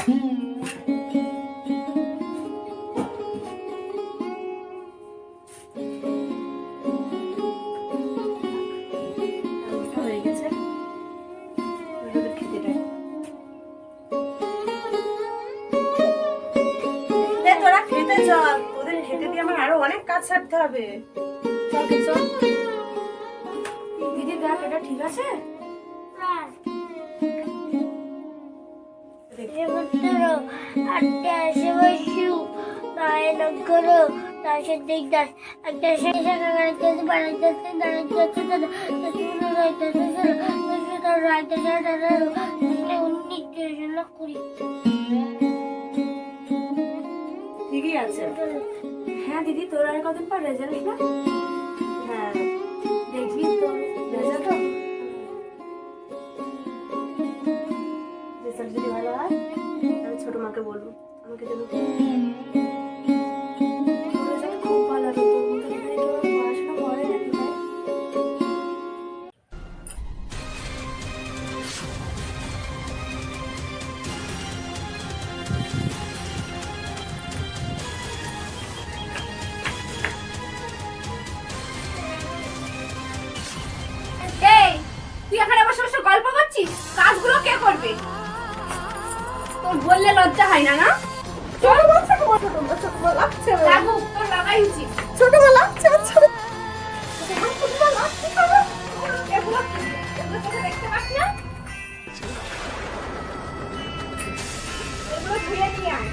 হয়ে গেছে, খেতে দেয়। তোরা খেতে চল, ওদের খেতে দিয়ে আমার আরো অনেক কাজ সারতে হবে। চল চল দিদি, দেখ এটা ঠিক আছে? ঠিকই আছে। হ্যাঁ দিদি, তোর আর কদিন পর রেজাল্ট না? হ্যাঁ দেখবি তো রেজাল্ট, রেজাল্ট যদি ভালো হয় আমি ছোট মাকে বলবো আমাকে যেন রেজাল্ট খুব ভালো হবে। তোর মতো এখানে কেউ পড়াশোনা করে নাকি ভাই? তুই এখানে বসে বসে গল্প করছিস, কাজগুলো কে করবে? তোর বললে লজ্জা হয় না? না চলো বলছে তোমার ছোট মা, ছোট মা লাগছে, লাগুক, তোর লাগাই উচিত। ছোট মা লাগছে, ছোট মা লাগছে। এগুলো এগুলো তোকে দেখতে পাস না? এগুলো ধুয়ে নিয়ে আয়।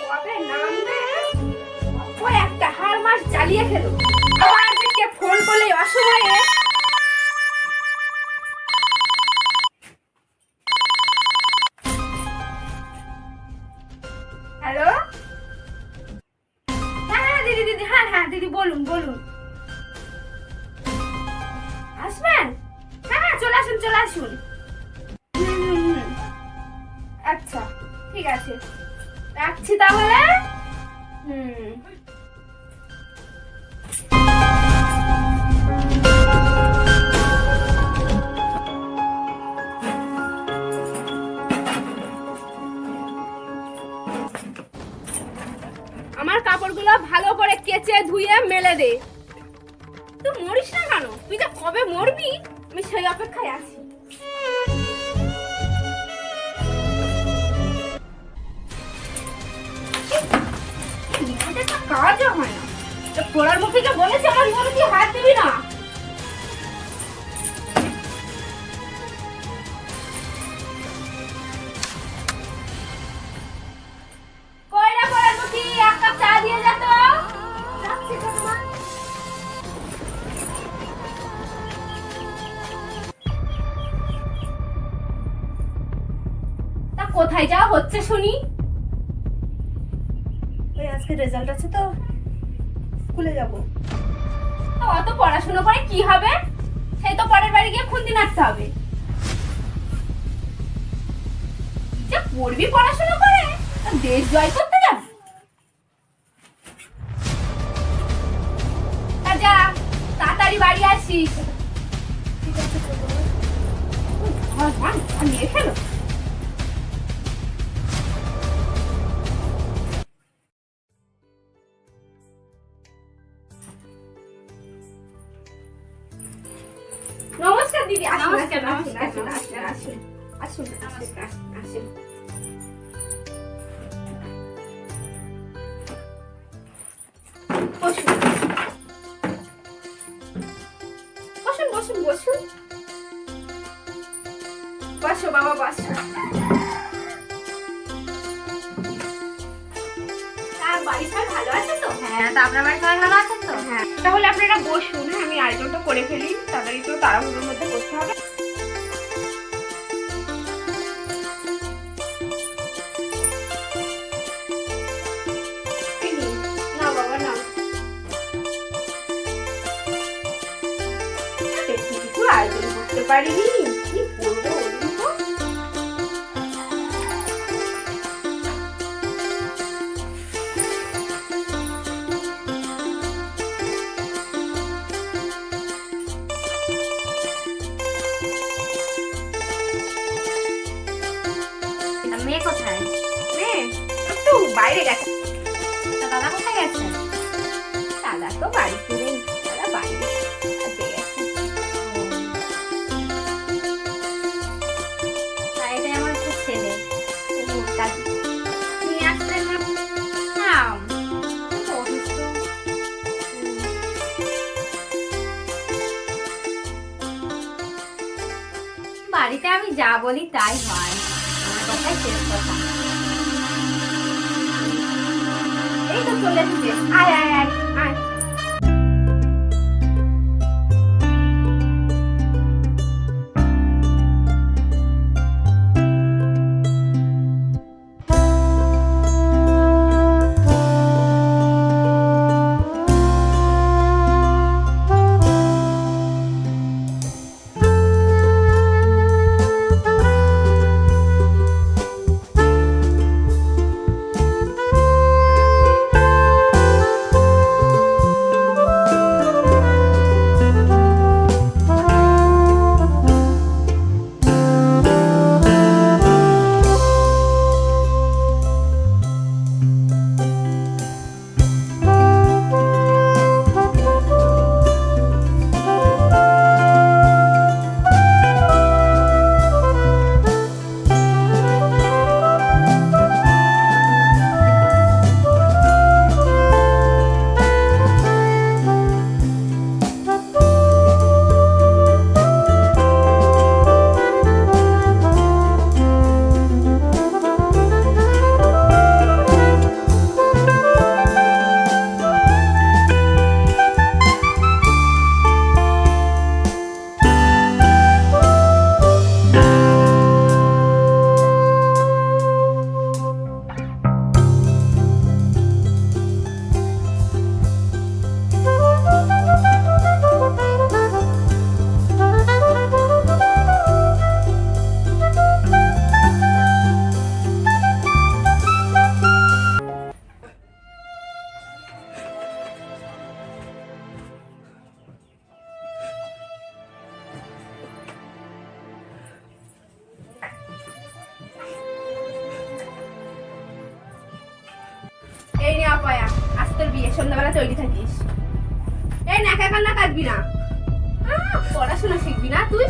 কবে নামবে? ওই একটা হার মাস জ্বালিয়ে খেলো। আবার আজকে ফোন করলে অসময়ে। হ্যালো, হ্যাঁ হ্যাঁ দিদি দিদি, হ্যাঁ হ্যাঁ দিদি, বলুন বলুন। আসবেন? হ্যাঁ হ্যাঁ চলে আসুন চলে আসুন। আচ্ছা ঠিক আছে, রাখছি তাহলে। আমার কাপড়গুলো ভালো করে কেচে ধুয়ে মেলে দে। তুই মরিস না কেন? তুই যে কবে মরবি আমি সেই অপেক্ষায় আছি। কাজও হয় না, পড়ার মুখে যে বলেছে আমার মনে তুই হাত দিবি না। কয়টা পড়ার মুখে এক কাপ চা দিয়ে যা তো। রাখছি ছোটমা। তা কোথায় যাওয়া হচ্ছে শুনি? ওই আজকে রেজাল্ট আছে তো স্কুলে যাব। অত পড়াশোনা করে কি হবে? সেই তো পরের বাড়ি গিয়ে খুন্তি নাড়তে হবে। যে পড়বি পড়াশোনা করে দেশ জয় করতে যাবে। যা তাড়াতাড়ি বাড়ি আসিস। ঠিক আছে ছোট মা। নিয়ে খেলো। নমস্কার দিদি। নমস্কার, আসুন নমস্কার, আসুন আসুন আসুন আসুন আসুন। বসুন বসুন বসুন বসুন। বসো বাবা বসো। বাড়ি সবাই ভালো আছে তো? হ্যাঁ, তা আপনার বাড়ি সবাই ভালো আছেন তো? হ্যাঁ, তাহলে আপনারা বসুন, আমি আয়োজনটা করে ফেলি, তাড়াতাড়ি তো তাড়াহুড়োর মধ্যে করতে হবে। না বাবা না, বেশি কিছু আয়োজন করতে পারিনি, কি করবো বলুন তো? কোথায়? মেয়ে একটু বাইরে গেছে। তা দাদা কোথায় গেছে? দাদা তো বাড়িতে নেই, দাদা বাইরে কাজে গেছে। তা এটাই আমার একটা ছেলে। কাজে নিয়ে আসলেন না? না, খুব অসুস্থ। বাড়িতে আমি যা বলি তাই হয়, আমার কথাই শেষ কথা। এই তো চলে এসেছে, আয় আয় আয় আয়। এই নে অপয়া, আজ তোর বিয়ে, সন্ধ্যাবেলা তৈরি থাকিস। এই নাকা কান্না কাটবি না। পড়াশোনা শিখবি না তুই?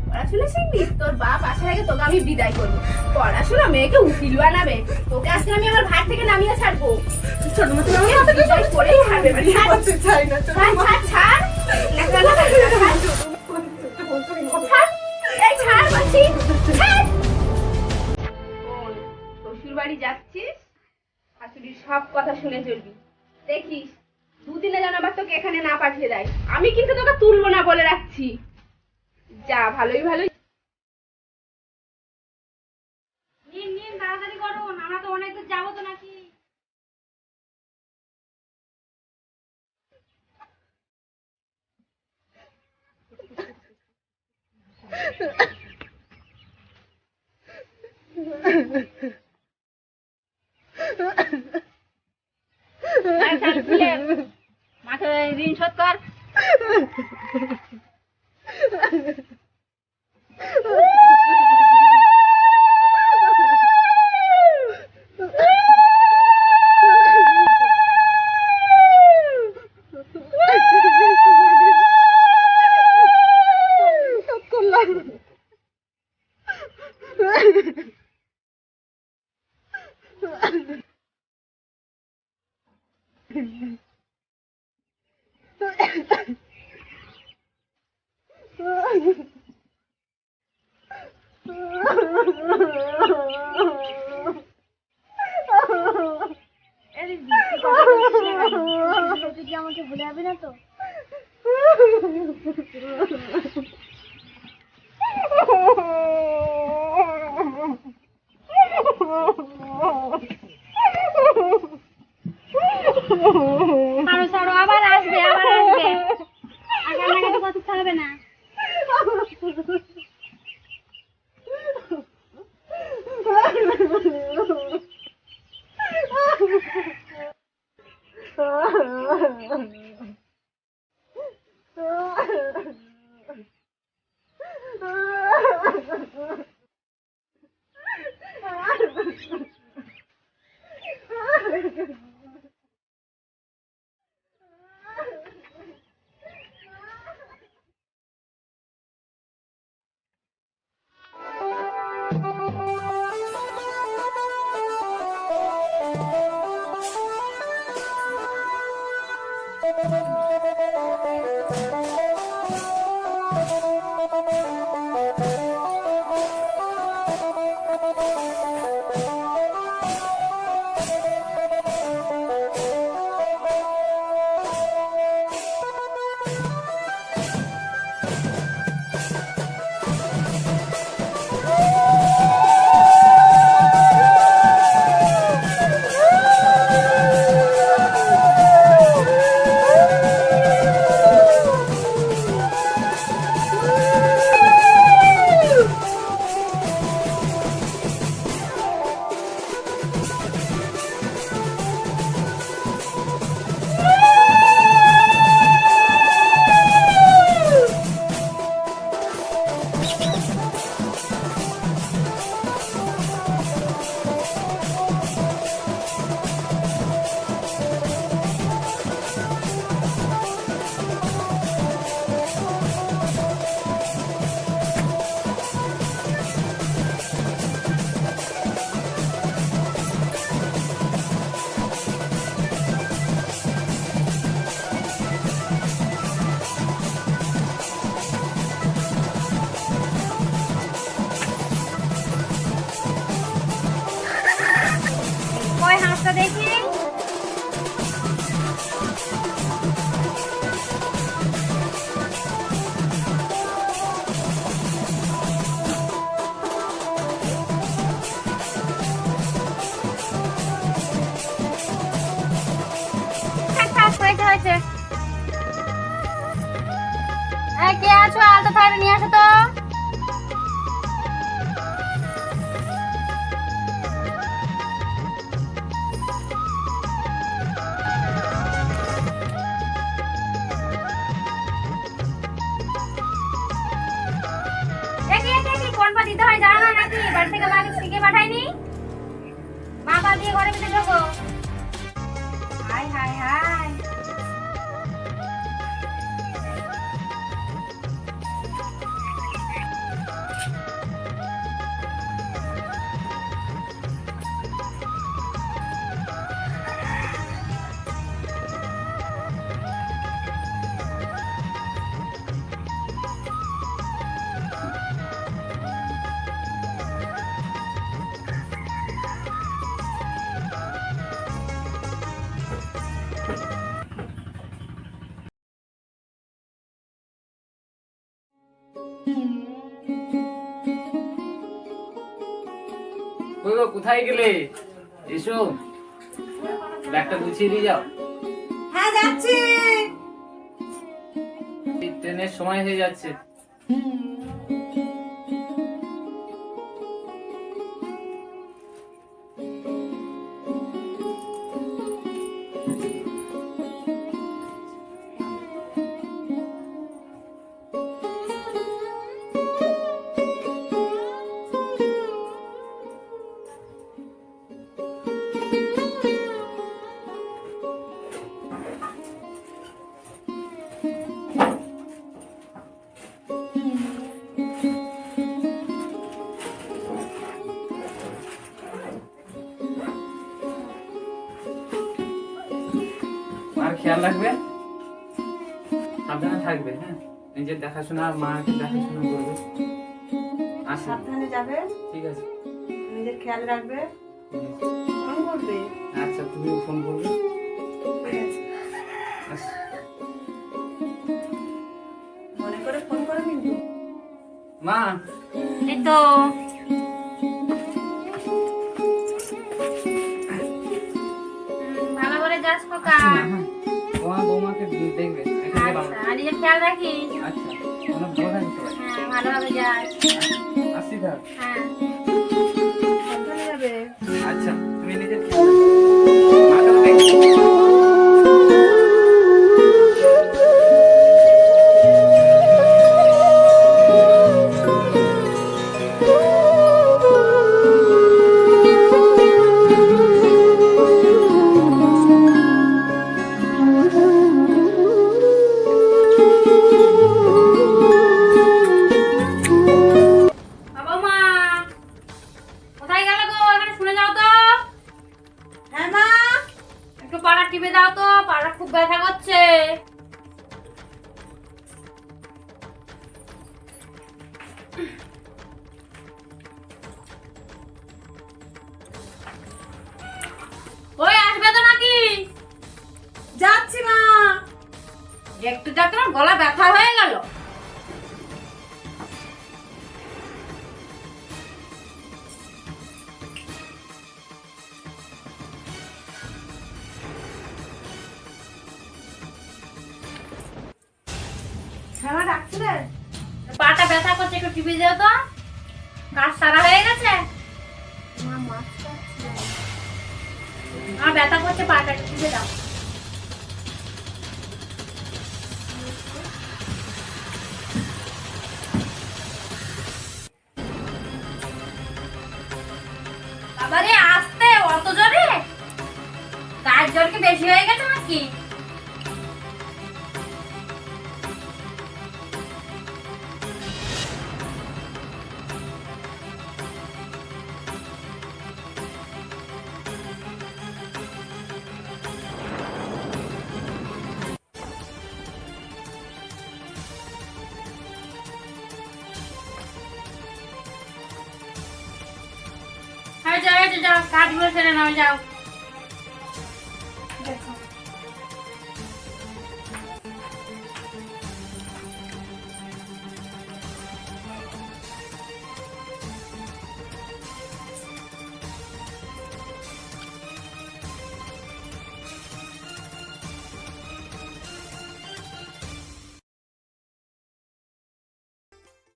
পড়াশোনা শিখবি? তোর বাপ আসার আগে তোকে আমি বিদায় করবো। পড়াশোনা, মেয়েকে উকিল বানাবে, তোকে আজকে আমি আমার ভাত থেকে নামিয়ে ছাড়বো। ছোট মতো বিদায় করেই ছাড়বে বাড়ি। ছাড় ছাড় ছাড়, নাকা কান্না কাটবি না, ছাড়। ছাড়, এই ছাড় বলছি, ছাড়। শ্বশুর বাড়ি যাচ্ছিস, শাশুড়ির সব কথা শুনে চলবি। দেখিস দুদিনে যেন আবার তোকে এখানে না পাঠিয়ে দেয়। আমি কিন্তু তোকে তুলবো না বলে রাখছি। যা, ভালোই ভালোই। নিন নিন, তাড়াতাড়ি করুন, আমরা তো অনেক দূর যাবো তো নাকি। মাকে ঋণ শোধ কর। আমাকে ভুলে যাবি না তো? ছাড়ো, আবার আসবে, আবার আসবে। আর কান্নাকাটি করতে হবে না। কই হাঁসটা দেখি। হয়েছে কে আছো? আলতা থাইরে নিয়ে আসো তো। কোন পা দিতে হয় জানো না নাকি? বাড়ি থেকে মা শিখে পাঠায়নি? মা পা দিয়ে ঘরে ভিতরে ঢোকো। High high high. কোথায় গেলে? এসো, ব্যাগটা গুছিয়ে দিয়ে যাও। হ্যাঁ যাচ্ছি। ট্রেনের সময় হয়ে যাচ্ছে। আর খেয়াল রাখবে, সাবধানে থাকবে। হ্যাঁ, নিজের দেখাশোনা, মাকে দেখাশোনা করবে। আসো, সাবধানে যাবে, ঠিক আছে? নিজের খেয়াল রাখবে, ফোন করবে। আচ্ছা, তুমিও ফোন করবে। ঠিক আছে, আচ্ছা। মনে করে ফোন করো কিন্তু। মা, এই তো ভালো করে যাস খোকা। তোমার বৌমাকে দেখবে, এখানে বাবা। আচ্ছা, আর নিজের খেয়াল রাখিস। আচ্ছা, তোমরা ভালো থাকবে সবাই। হ্যাঁ, ভালোভাবে যাস। আসছি তাহলে। হ্যাঁ। সাবধানে যাবে। আচ্ছা, তুমি নিজের খেয়াল রাখো। মাকেও দেখবে। হচ্ছে। ওই আসবে তো নাকি? যাচ্ছি মা। একটু যাক তোমার গলা ব্যথা হয়ে গেল। হ্যাঁ মা, ডাকছিলেন? পাটা ব্যথা করছে, একটু টিপে দিও তো। কাজ সারা হয়ে গেছে? মা মাছ কাটছিলেন। আমার ব্যথা করছে, পাটা একটু টিপে দাও। বাবারে আস্তে, অত জোরে? কাজ জোর কি বেশি হয়ে গেছে নাকি? যাও যাও, কাজগুলো সেরে নাও, যাও। দেখো।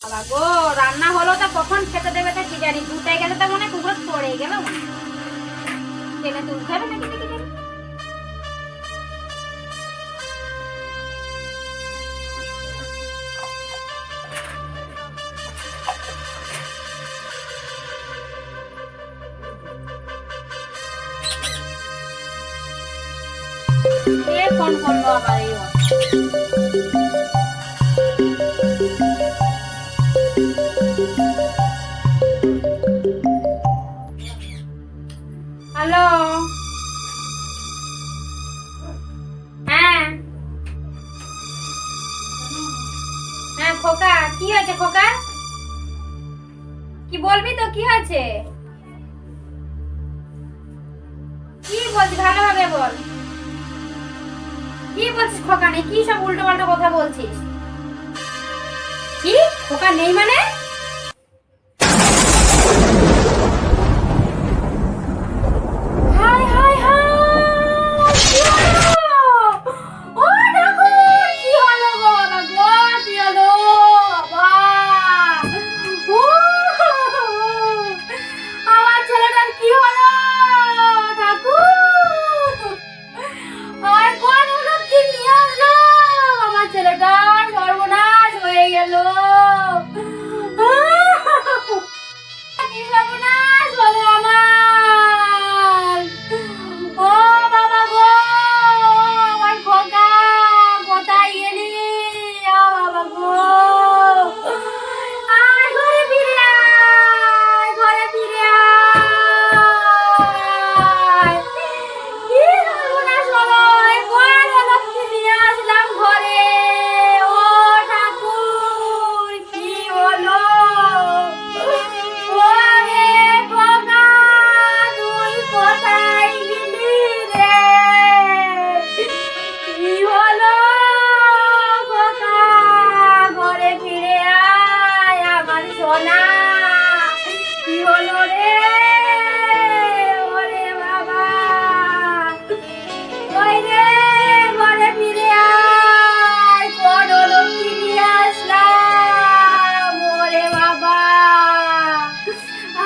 বাবা গো, রান্না হলো তা কখন খেতে দেবে তা কি জানি। দুটাই গেলে তো মনে কুকুর পড়ে গেল। টেনে তুলতে হবে নাকি দেখি দেখি। কে ফোন করলো আবার? এই হ্যালো। হ্যাঁ হ্যাঁ খোকা, কি হয়েছে খোকা? কি বলবি তো, কি হয়েছে? কি বলছিস ভালোভাবে বল। কি বলছিস খোকা? নেই কি সব উল্টো পাল্টা কথা বলছিস? কি খোকা নেই মানে? হাই হাই হাই, কি হলো? ও ঠাকুর, কি হলো গো বাবা গো, কি হলো বাবা? ও, আমার ছেলেটার কি হলো ঠাকুর? আর কোন লোককে নিয়ে আসলো? আমার ছেলেটার সর্বনাশ হয়ে গেল। কি সর্বনাশ হলো আমার? ও বাবা গো, আমার খোকা কোথায় গেলি? ও বাবা গো, আয় ঘরে ফিরে আয়, ঘরে ফিরে আয়। কি সর্বনাশ হলো? কোন লোককে নিয়ে আসলাম ঘরে? ও ঠাকুর, কি হলো? ওরে খোকা, তুই কোথায় গেলি রে? কি হলো খোকা? ঘরে ফিরে আয় আমার সোনা। কি হলো রে? ওরে বাবা, ওই রে, ঘরে ফিরে আয়। কোন লক্ষ্মী নিয়ে আসলাম? ওরে বাবা,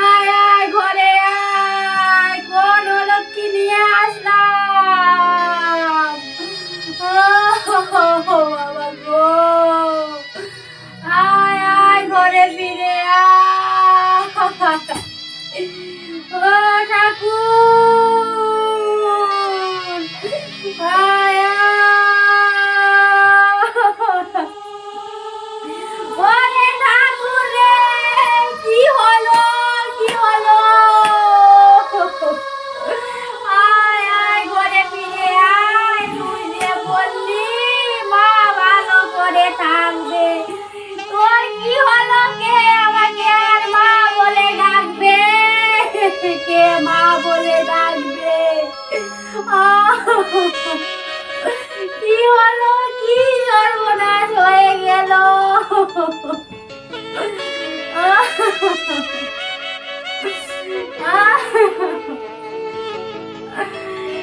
আয় আয় ঘরে আয়, কোন লক্ষ্মী নিয়ে আসলাম? ও বাবা গো, আয় আয় ঘরে ফিরে আয়। ও ঠাকুর, আয় আয়। ওরে ঠাকুর রে, কি হলো, কি হলো? আয় আয় ঘরে ফিরে আয়, তুই যে বললি কে মা বলে ডাকবে? কি হলো, কি সর্বনাশ হয়ে গেল?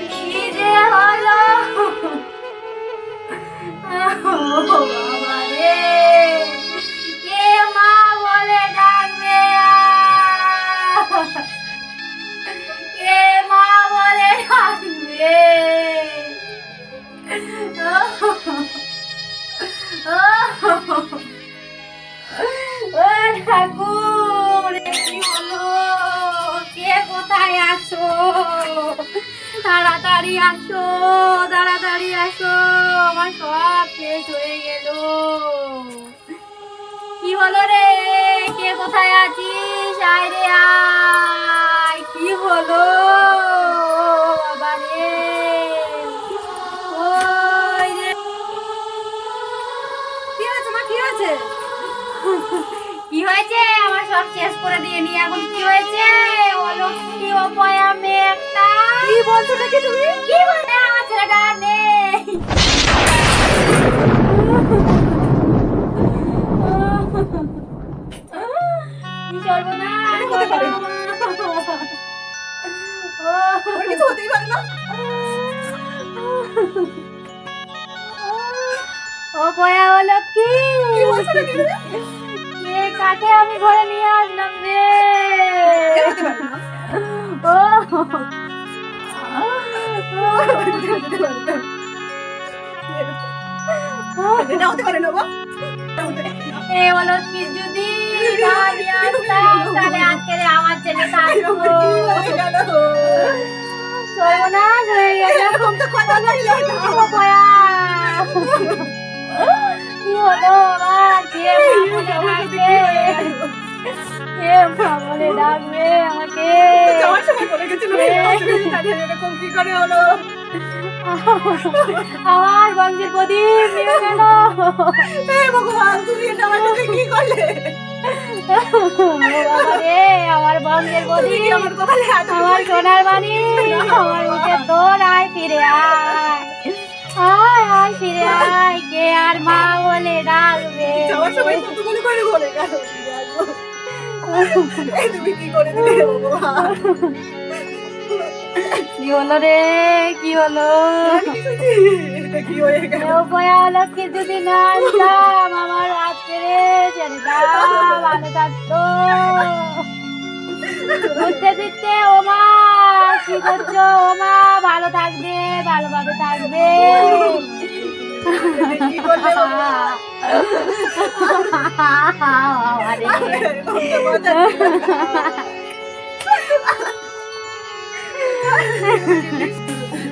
কি যে হলো? বাবা রে, কে মা বলে ডাকবে? কে মা বলে ডাকবে? ও ঠাকুর, কি হলো? কে কোথায় আছো? তাড়াতাড়ি আসো, তাড়াতাড়ি আসো, আমার সব শেষ হয়ে গেল। কি হলো রে? কে কোথায় আছিস? আয় রে আয়। কি হলো বাবা রে? ওই রে। কি হয়েছে মা, কি হয়েছে? কি হয়েছে? আমার সব শেষ করে দিয়ে নি। এখন কি হয়েছে? বলো কি অপয়া মেয়ে একটা। কি বলছো নাকি তুমি? কি বলতে? আমার ছেলেটা আর নেই। কি সর্বনাশ হতে পারে? বাবা। ওর কিছু হতেই পারে না। অপয়া হলো কি? কি বলছো নাকি তুমি? এ কাকে আমি ঘরে নিয়ে আসলাম রে? এ হতে পারে না। ও এটা হতে পারে না বাবা। এ হলো কি? যদি না নিয়ে আসতাম তাহলে আজকে আমার ছেলে থাকতো। সর্বনাশ হয়ে গেল। অপয়া। কি হলো আমার? কে মা বলে ডাকবে? কে মা বলে ডাকবে আমাকে? যাওয়ার সময় বলে গেছিল এরকম কি করে হলো? আমার বংশের প্রদীপ নিয়ে গেল। হে ভগবান, তুমি এটা আমার সাথে কি করলে? বাবা রে, আমার বংশের তুমি কি প্রদীপ, আমার কপালে হাত আমার সোনার বাণী, আমার মুখে তোর আয় ফিরে আয়। আয় আয় ফিরে আয়। কে আর মা বলে ডাকবে? যাওয়ার সময় কতগুলো করে বলে গেল। এই তুমি কি করে দিলে ভগবান? কি হলো রে? কি হলো? আমি কি শুনছি? এটা কি হয়ে গেল? উপায় হলো কি? যদি না আসতাম আমার আজকের ছেলেটা ভালো থাকতো। ঘুরতে ফিরতে ও মা, কি করছো? ও মা ভালো থাকবে, ভালোভাবে থাকবে। এটা কি করলে বাবা? আরে, এরকম তো কথা ছিল না।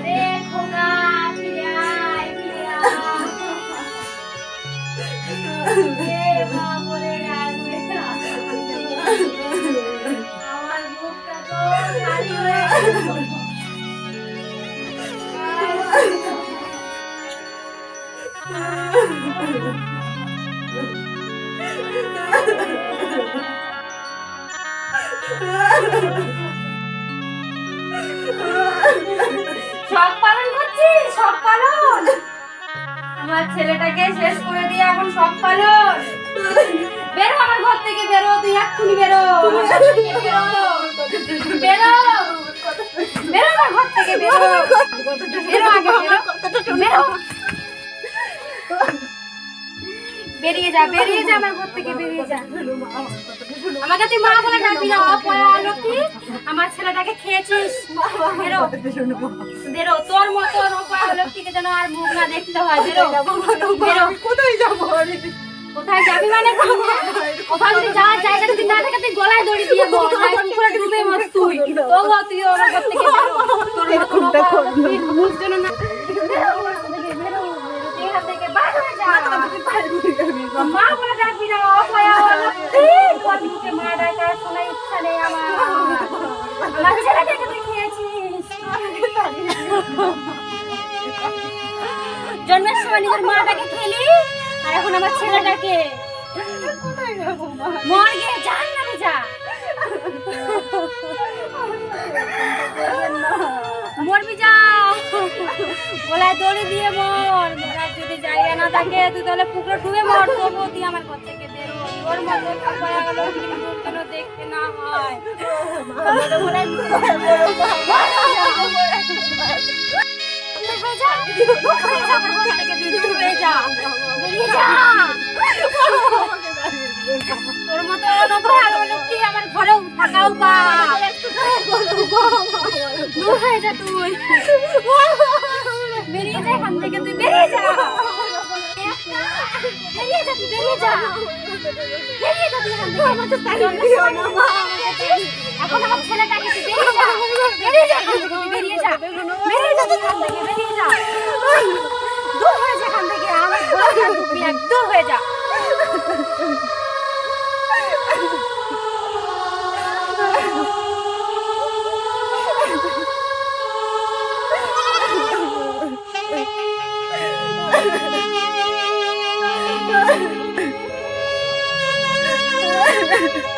রে খোকা, ফিরে আয়, ফিরে আয়। কে মা বলে ডাকবে? আমার বুকটা তো খালি হয়ে গেল। শখ পালন করছিস? শখ পালন? আমার ছেলেটাকে শেষ করে দিয়ে এখন শখ পালন? বেরো আমার ঘর থেকে, বেরো, তুই এক্ষুনি বেরো। আমার ঘর থেকে বেরো, বেরো, বেরো আমার ঘর থেকে, বেরো, বেরো আগে, বেরো, বেরো। বেরিয়ে যা, বেরিয়ে যা আমার ঘর থেকে, বেরিয়ে যা। আমাকে তুই মা বলে ডাকবি না। অপয়া লক্ষ্মী, আমার ছেলেটাকে খেয়েছিস। বেরো, বেরো, তোর মতন অপয়া লক্ষ্মীকে যেন আর মুখ না দেখতে হয়। বেরো, বেরো। আমি কোথায় যাবো? কোথায় যাবি মানে? কোথাও যদি যাওয়ার জায়গা যদি না থাকে তুই গলায় দড়ি দিয়ে বল, নাই পুকুরে ডুবে মর তুই। তবু তুই ওর ঘর থেকে বেরো। তোর মতন অপয়া লক্ষ্মীর মুখ যেন না। বেরো আমার ঘর থেকে, বেরো, বেরো, তুই এখান থেকে বাইরে হয়ে যা। মা বলে ডাকবি না। অপয়া লক্ষ্মী, তোর মুখে মা ডাকার শোনার ইচ্ছা নেই আমার। আমার ছেলেটাকে তুই খেয়েছিস। জন্মের সময় নিজের মাটাকে খেলি, আর এখন আমার ছেলেটাকে। মর গিয়ে জাহান্নামে যা। মরবি যা, গলায় দড়ি দিয়ে মর। মরার যদি জায়গা না থাকে তুই তাহলে পুকুরে ডুবে মর, তবুও তুই আমার ঘর থেকে বেরো। তোর মতো অপয়া হলো কিন্তু যেন দেখতে না হয়। তোর মতো অনপয়া হলো কি আমার ঘরেও থাকাও পা। দূর হয়ে যা তুই, বেরিয়ে যা এখান থেকে, তুই বেরিয়ে যা, বেরিয়ে যা, তুই বেরিয়ে যা, বেরিয়ে যা তুই এখান থেকে। এখন আমার ছেলেটাকে তুই বেরিয়ে যা, বেরিয়ে যা এখান থেকে, তুই বেরিয়ে যা, বেরিয়ে যা তুই এখান থেকে, বেরিয়ে যা, দূর হয়ে যা এখান থেকে, আমার ঘরে ঢুকবি না, দূর হয়ে যা। Ha ha ha.